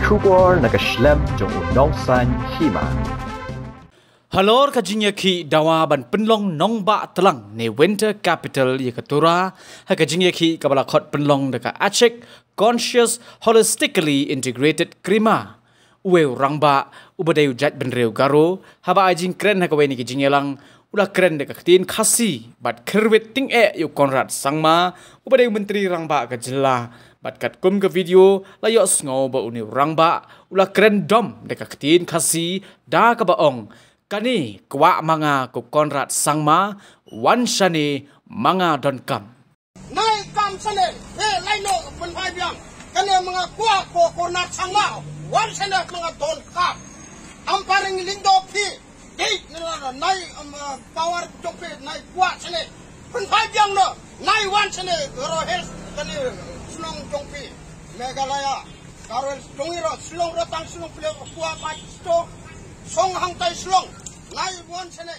出国那个 slam 中午农山起嘛。Halor kajinya ki dawa ban penlong nong ba telang ne winter capital ye katura ha kajinya ki kabala khot penlong deka achek conscious holistically integrated krima uwe rangba ubadai ujat benreu garo haba ajing kren ha kaweni kajinya lang ula kren deka tin khasi bat kerwet ting yu Konrad Sangma ubadai menteri rangba ka jela bat kat kum ke video layok sngo ba uni rangba ula kren dom deka tin khasi da ka baong kani kwa manga ko Konrad Sangma wan shani manga don kam nai kam sane he laino pun hai biang kani manga kwa ko Konrad Sangma wan shani manga don kam amparing lindo phi dei nai power jope nai kwa sane pun hai biang no nai wan shani ro health kani sunong jongpi Meghalaya karel jongiro sulong rotang sulong pleo kwa pa sto song hang tai slong nai won sene